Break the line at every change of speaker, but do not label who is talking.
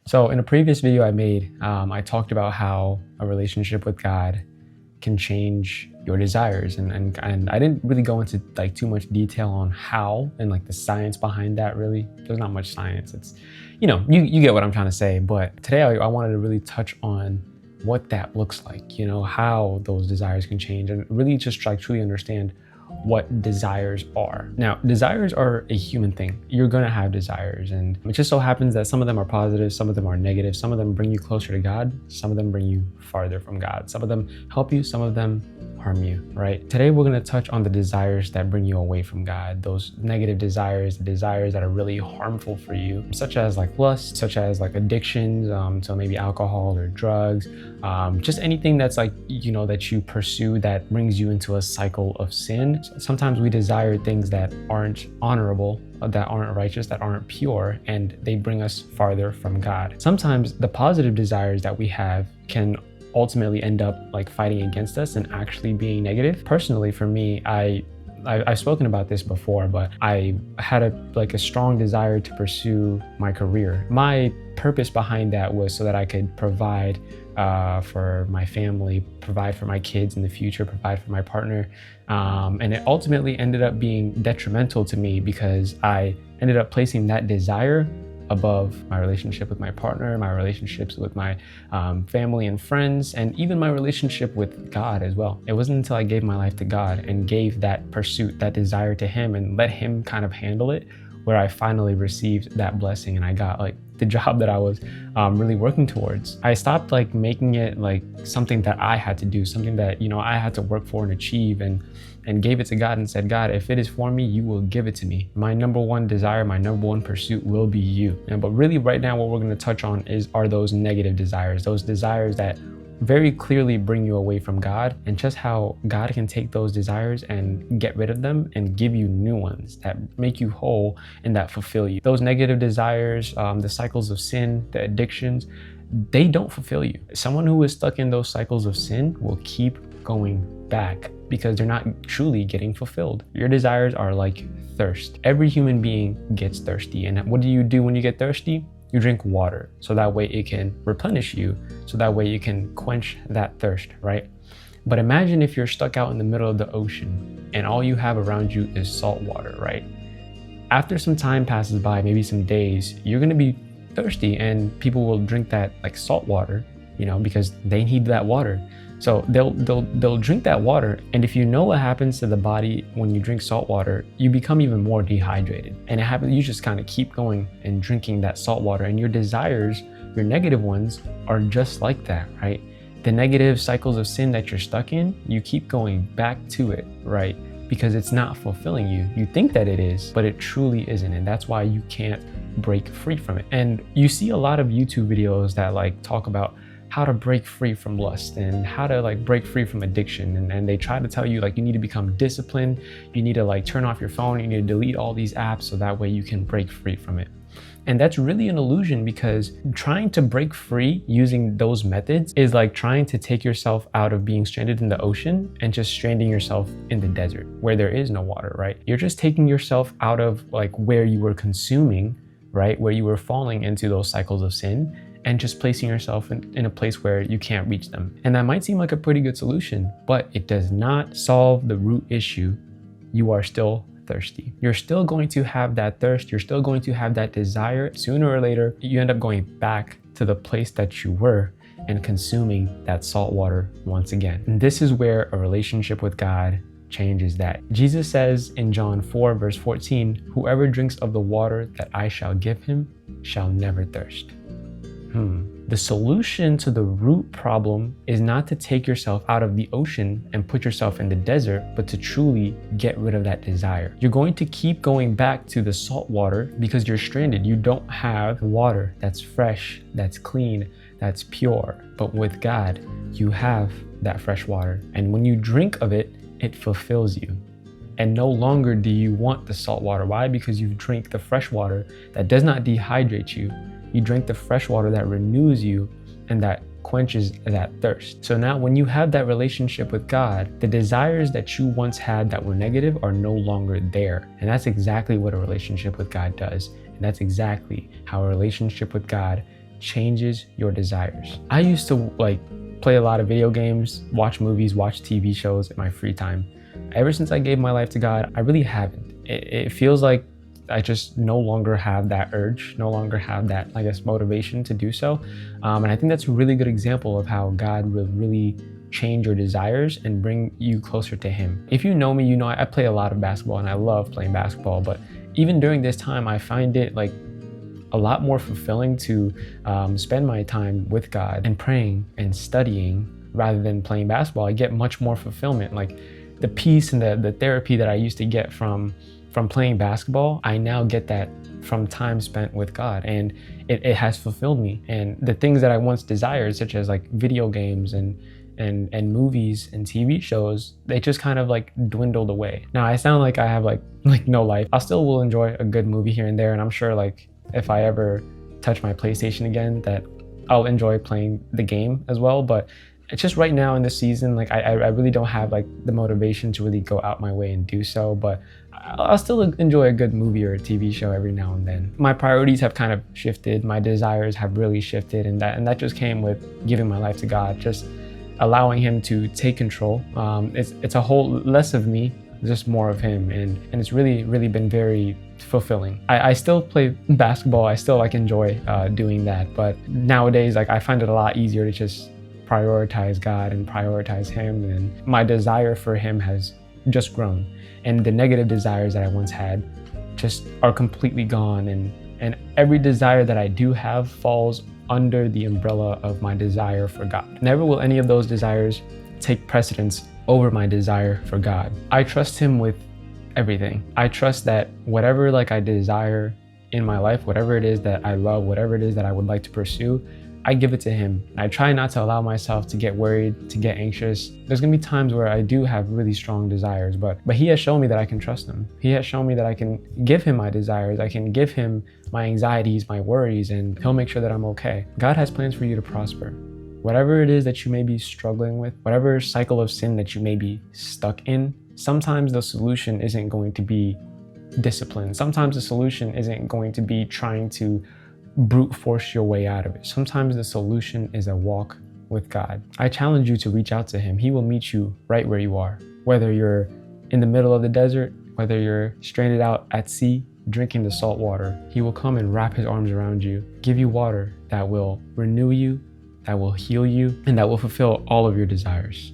So in a previous video I made, I talked about how a relationship with God can change your desires, and I didn't really go into like too much detail on how and like the science behind that. Really, there's not much science. It's, you get what I'm trying to say. But today I wanted to really touch on what that looks like, how those desires can change, and really just like truly understand what desires are. Now, desires are a human thing. You're gonna have desires, and it just so happens that some of them are positive, some of them are negative, some of them bring you closer to God, some of them bring you farther from God, some of them help you, some of them harm you, right? Today, we're gonna touch on the desires that bring you away from God, those negative desires, the desires that are really harmful for you, such as like lust, such as like addictions, so maybe alcohol or drugs, just anything that's like, that you pursue that brings you into a cycle of sin. Sometimes we desire things that aren't honorable, that aren't righteous, that aren't pure, and they bring us farther from God. Sometimes the positive desires that we have can ultimately end up like fighting against us and actually being negative. Personally, for me, I've spoken about this before, but I had a strong desire to pursue my career. My purpose behind that was so that I could provide for my family, provide for my kids in the future, provide for my partner. And it ultimately ended up being detrimental to me because I ended up placing that desire above my relationship with my partner, my relationships with my family and friends, and even my relationship with God as well. It wasn't until I gave my life to God and gave that pursuit, that desire to Him, and let Him kind of handle it, where I finally received that blessing and I got like the job that I was really working towards. I stopped like making it like something that I had to do, something that, I had to work for and achieve, and gave it to God and said, God, if it is for me, you will give it to me. My number one desire, my number one pursuit will be you. But really right now, what we're gonna touch on are those negative desires, those desires that very clearly bring you away from God, and just how God can take those desires and get rid of them and give you new ones that make you whole and that fulfill you. Those negative desires, the cycles of sin, the addictions, they don't fulfill you. Someone who is stuck in those cycles of sin will keep going back because they're not truly getting fulfilled. Your desires are like thirst. Every human being gets thirsty. And what do you do when you get thirsty? You drink water, so that way it can replenish you, so that way you can quench that thirst, right? But imagine if you're stuck out in the middle of the ocean and all you have around you is salt water, right? After some time passes by, maybe some days, you're gonna be thirsty, and people will drink that like salt water, because they need that water. So they'll drink that water, and if you know what happens to the body when you drink salt water, you become even more dehydrated. And it happens, you just kind of keep going and drinking that salt water, and your desires, your negative ones, are just like that, right? The negative cycles of sin that you're stuck in, you keep going back to it, right? Because it's not fulfilling you. You think that it is, but it truly isn't, and that's why you can't break free from it. And you see a lot of YouTube videos that like talk about how to break free from lust and how to like break free from addiction, and they try to tell you like you need to become disciplined, you need to like turn off your phone, you need to delete all these apps so that way you can break free from it. And that's really an illusion, because trying to break free using those methods is like trying to take yourself out of being stranded in the ocean and just stranding yourself in the desert where there is no water, right? You're just taking yourself out of like where you were consuming, right? Where you were falling into those cycles of sin, and just placing yourself in a place where you can't reach them. And that might seem like a pretty good solution, but it does not solve the root issue. You are still thirsty. You're still going to have that thirst. You're still going to have that desire. Sooner or later, you end up going back to the place that you were and consuming that salt water once again. And this is where a relationship with God changes that. Jesus says in John 4, verse 14, "Whoever drinks of the water that I shall give him shall never thirst." The solution to the root problem is not to take yourself out of the ocean and put yourself in the desert, but to truly get rid of that desire. You're going to keep going back to the salt water because you're stranded. You don't have water that's fresh, that's clean, that's pure. But with God, you have that fresh water. And when you drink of it, it fulfills you. And no longer do you want the salt water. Why? Because you've drank the fresh water that does not dehydrate you. You drink the fresh water that renews you and that quenches that thirst. So now when you have that relationship with God, the desires that you once had that were negative are no longer there. And that's exactly what a relationship with God does. And that's exactly how a relationship with God changes your desires. I used to like play a lot of video games, watch movies, watch TV shows in my free time. Ever since I gave my life to God, I really haven't. It feels like I just no longer have that urge, no longer have that, I guess, motivation to do so. And I think that's a really good example of how God will really change your desires and bring you closer to Him. If you know me, you know I play a lot of basketball and I love playing basketball, but even during this time, I find it like a lot more fulfilling to spend my time with God and praying and studying rather than playing basketball. I get much more fulfillment. Like the peace and the therapy that I used to get from playing basketball, I now get that from time spent with God, and it has fulfilled me. And the things that I once desired, such as like video games and movies and TV shows, they just kind of like dwindled away. Now I sound like I have like no life. I still will enjoy a good movie here and there, and I'm sure like if I ever touch my PlayStation again, that I'll enjoy playing the game as well. But it's just right now in this season, like I really don't have like the motivation to really go out my way and do so, but I'll still enjoy a good movie or a TV show every now and then. My priorities have kind of shifted, my desires have really shifted, and that just came with giving my life to God, just allowing Him to take control. It's a whole less of me, just more of Him, and it's really been very fulfilling. I still play basketball, I still like enjoy doing that, but nowadays like I find it a lot easier to just prioritize God and prioritize Him, and my desire for Him has just grown, and the negative desires that I once had just are completely gone, and every desire that I do have falls under the umbrella of my desire for God. Never will any of those desires take precedence over my desire for God. I trust Him with everything. I trust that whatever like I desire in my life, whatever it is that I love, whatever it is that I would like to pursue, I give it to Him. I try not to allow myself to get worried, to get anxious. There's gonna be times where I do have really strong desires, but He has shown me that I can trust Him. He has shown me that I can give Him my desires. I can give Him my anxieties, my worries, and He'll make sure that I'm okay. God has plans for you to prosper. Whatever it is that you may be struggling with, whatever cycle of sin that you may be stuck in, sometimes the solution isn't going to be discipline. Sometimes the solution isn't going to be trying to brute force your way out of it. Sometimes the solution is a walk with God. I challenge you to reach out to Him. He will meet you right where you are. Whether you're in the middle of the desert, whether you're stranded out at sea, drinking the salt water, He will come and wrap His arms around you, give you water that will renew you, that will heal you, and that will fulfill all of your desires.